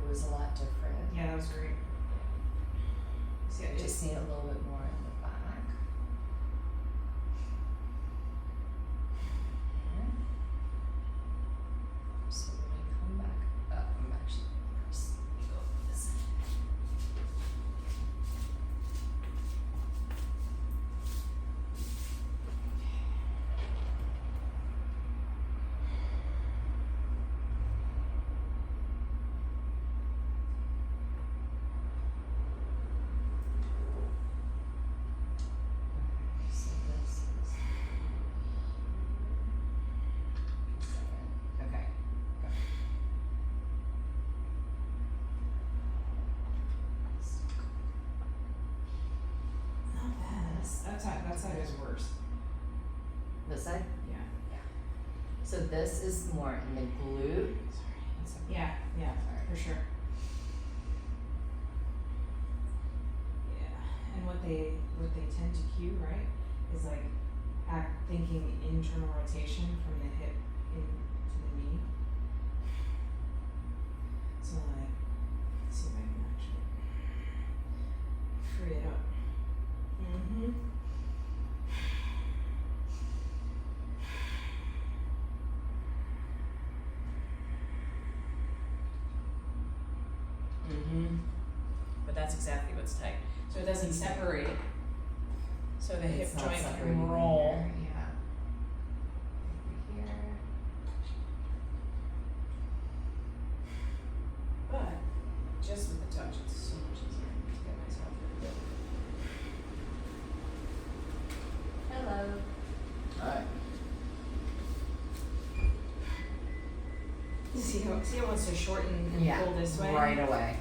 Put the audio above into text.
it was a lot different. Yeah, that was great. See, I just need a little bit more in the back. Okay. So when we come back up, I'm actually go this side. So this is okay. Go. not bad. That side is worse. This side? Yeah. So this is more in the glute. Yeah, for sure. Yeah, and what they tend to cue, right, is like thinking internal rotation from the hip into the knee. So like, let's see if I can actually free it up. Mm-hmm. But that's exactly what's tight. So it doesn't separate. So the hip It's not joint separating can roll. here, yeah. Over here. But just with the touch, it's so much easier to get myself through. Hello. Hi. See how it wants to shorten and pull this way? Right away.